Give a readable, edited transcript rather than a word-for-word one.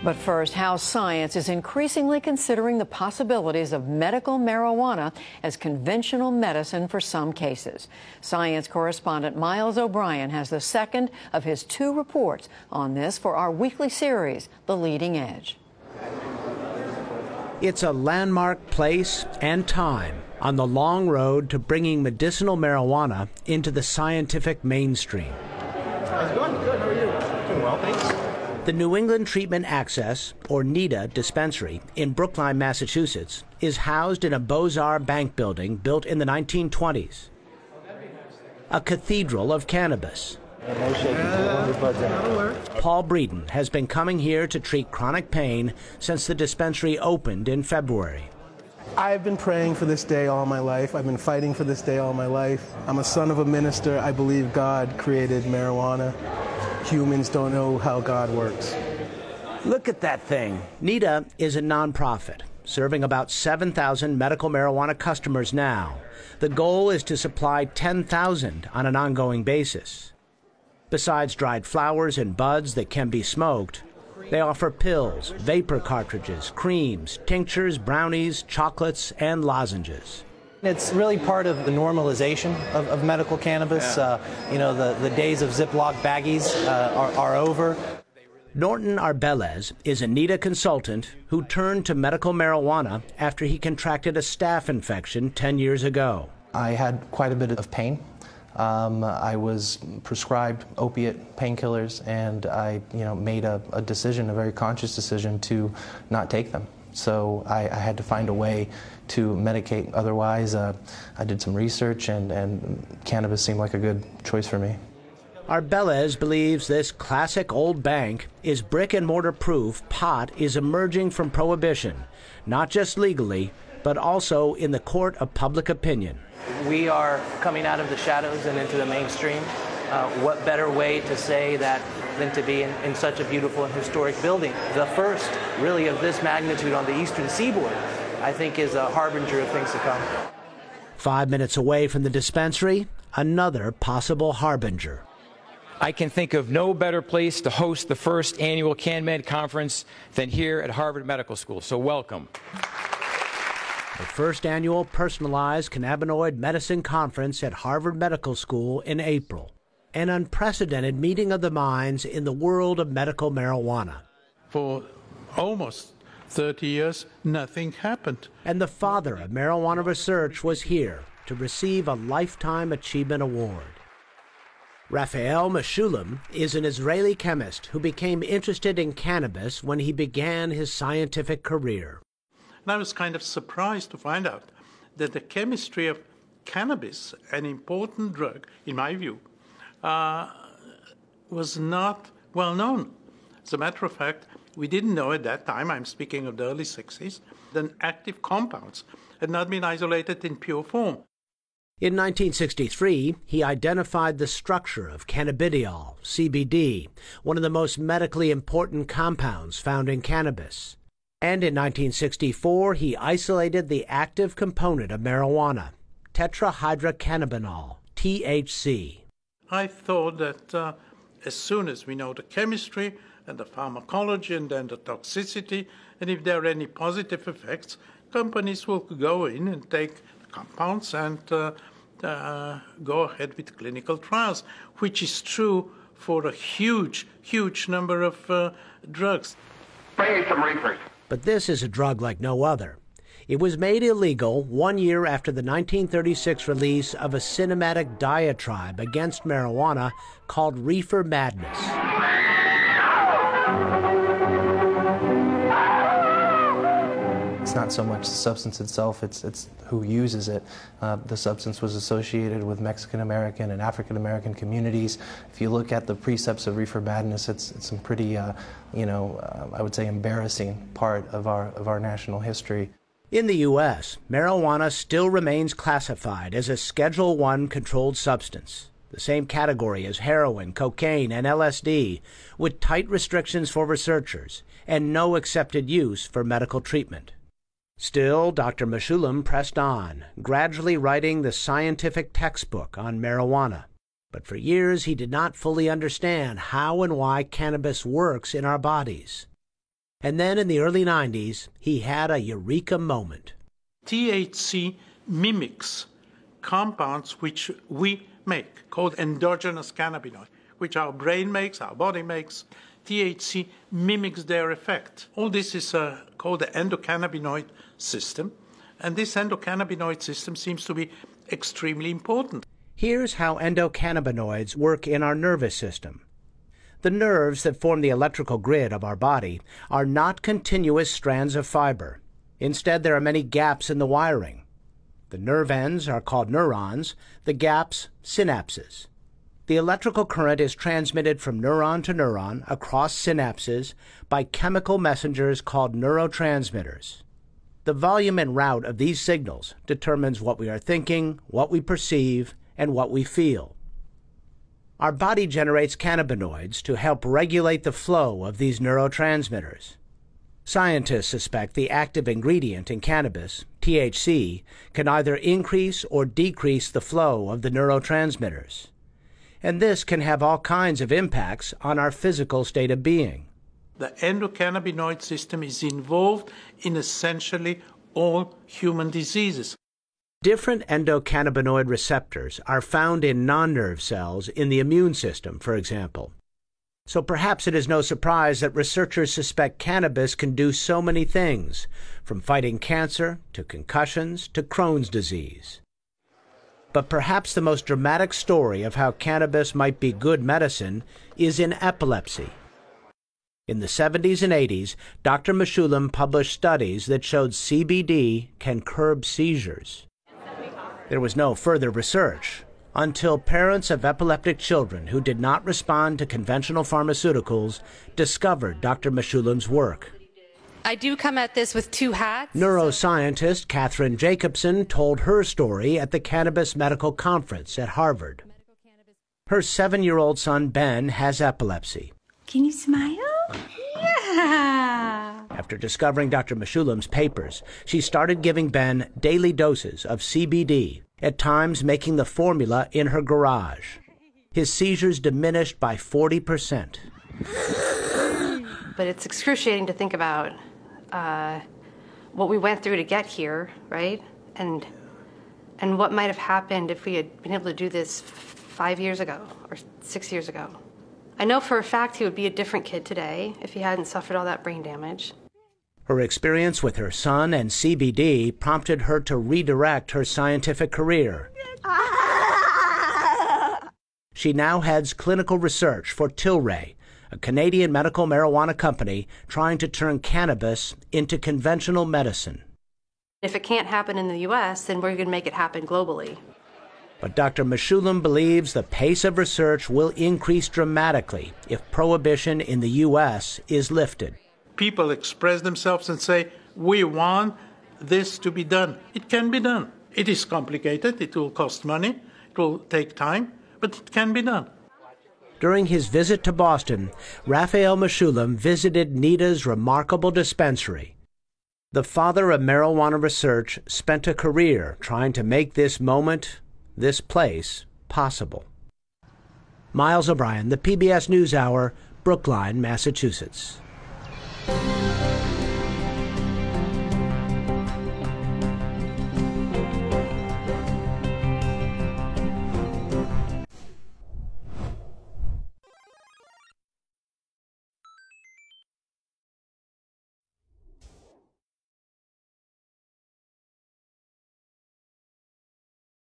But first, how science is increasingly considering the possibilities of medical marijuana as conventional medicine for some cases. Science correspondent Miles O'Brien has the second of his two reports on this for our weekly series, The Leading Edge. It's a landmark place and time on the long road to bringing medicinal marijuana into the scientific mainstream. How's it going? Good. How are you? Doing well, thanks. The New England Treatment Access, or NETA, dispensary in Brookline, Massachusetts, is housed in a Beaux-Arts bank building built in the 1920s. A cathedral of cannabis. Paul Breeden has been coming here to treat chronic pain since the dispensary opened in February. I've been praying for this day all my life. I've been fighting for this day all my life. I'm a son of a minister. I believe God created marijuana. Humans don't know how God works. Look at that thing. NETA is a nonprofit, serving about 7,000 medical marijuana customers now. The goal is to supply 10,000 on an ongoing basis. Besides dried flowers and buds that can be smoked, they offer pills, vapor cartridges, creams, tinctures, brownies, chocolates, and lozenges. It's really part of the normalization of medical cannabis. You know, the days of Ziploc baggies are over. Norton Arbeles is a NETA consultant who turned to medical marijuana after he contracted a staph infection 10 years ago. I had quite a bit of pain. I was prescribed opiate painkillers, and I made a decision, a very conscious decision, to not take them. So I had to find a way to medicate otherwise. I did some research, and cannabis seemed like a good choice for me. Arbeles believes this classic old bank is brick-and-mortar proof pot is emerging from prohibition, not just legally, but also in the court of public opinion. We are coming out of the shadows and into the mainstream. What better way to say that than to be in such a beautiful and historic building? The first, really, of this magnitude on the eastern seaboard, I think, is a harbinger of things to come. 5 minutes away from the dispensary, another possible harbinger. I can think of no better place to host the first annual CanMed conference than here at Harvard Medical School, so welcome. The first annual personalized cannabinoid medicine conference at Harvard Medical School in April. An unprecedented meeting of the minds in the world of medical marijuana. For almost 30 years, nothing happened. And the father of marijuana research was here to receive a Lifetime Achievement Award. Raphael Meshulam is an Israeli chemist who became interested in cannabis when he began his scientific career. And I was kind of surprised to find out that the chemistry of cannabis, an important drug, in my view, was not well known. As a matter of fact, we didn't know at that time, I'm speaking of the early 60s, that active compounds had not been isolated in pure form. In 1963, he identified the structure of cannabidiol, CBD, one of the most medically important compounds found in cannabis. And in 1964, he isolated the active component of marijuana, tetrahydrocannabinol, THC. I thought that as soon as we know the chemistry and the pharmacology and then the toxicity, and if there are any positive effects, companies will go in and take the compounds and go ahead with clinical trials, which is true for a huge, huge number of drugs. Bring me some reefers. But this is a drug like no other. It was made illegal 1 year after the 1936 release of a cinematic diatribe against marijuana called Reefer Madness. It's not so much the substance itself, it's who uses it. The substance was associated with Mexican-American and African-American communities. If you look at the precepts of Reefer Madness, it's some pretty, I would say, embarrassing part of our national history. In the U.S., marijuana still remains classified as a Schedule I controlled substance, the same category as heroin, cocaine, and LSD, with tight restrictions for researchers and no accepted use for medical treatment. Still, Dr. Meshulam pressed on, gradually writing the scientific textbook on marijuana. But for years he did not fully understand how and why cannabis works in our bodies. And then in the early 90s, he had a eureka moment. THC mimics compounds which we make, called endogenous cannabinoids, which our brain makes, our body makes. THC mimics their effect. All this is called the endocannabinoid system, and this endocannabinoid system seems to be extremely important. Here's how endocannabinoids work in our nervous system. The nerves that form the electrical grid of our body are not continuous strands of fiber. Instead, there are many gaps in the wiring. The nerve ends are called neurons, the gaps synapses. The electrical current is transmitted from neuron to neuron across synapses by chemical messengers called neurotransmitters. The volume and route of these signals determines what we are thinking, what we perceive, and what we feel. Our body generates cannabinoids to help regulate the flow of these neurotransmitters. Scientists suspect the active ingredient in cannabis, THC, can either increase or decrease the flow of the neurotransmitters. And this can have all kinds of impacts on our physical state of being. The endocannabinoid system is involved in essentially all human diseases. Different endocannabinoid receptors are found in non-nerve cells in the immune system, for example. So perhaps it is no surprise that researchers suspect cannabis can do so many things, from fighting cancer to concussions to Crohn's disease. But perhaps the most dramatic story of how cannabis might be good medicine is in epilepsy. In the 70s and 80s, Dr. Mechoulam published studies that showed CBD can curb seizures. There was no further research until parents of epileptic children who did not respond to conventional pharmaceuticals discovered Dr. Mechoulam's work. I do come at this with two hats. Neuroscientist Katherine Jacobson told her story at the Cannabis Medical Conference at Harvard. Her 7-year-old son, Ben, has epilepsy. Can you smile? Yeah! After discovering Dr. Mechoulam's papers, she started giving Ben daily doses of CBD, at times making the formula in her garage. His seizures diminished by 40%. But it's excruciating to think about what we went through to get here, right? And what might have happened if we had been able to do this 5 years ago or 6 years ago. I know for a fact he would be a different kid today if he hadn't suffered all that brain damage. Her experience with her son and CBD prompted her to redirect her scientific career. She now heads clinical research for Tilray, a Canadian medical marijuana company trying to turn cannabis into conventional medicine. If it can't happen in the U.S., then we're going to make it happen globally. But Dr. Mechoulam believes the pace of research will increase dramatically if prohibition in the U.S. is lifted. People express themselves and say, we want this to be done. It can be done. It is complicated, it will cost money, it will take time, but it can be done. During his visit to Boston, Raphael Mechoulam visited Nita's remarkable dispensary. The father of marijuana research spent a career trying to make this moment, this place, possible. Miles O'Brien, the PBS NewsHour, Brookline, Massachusetts.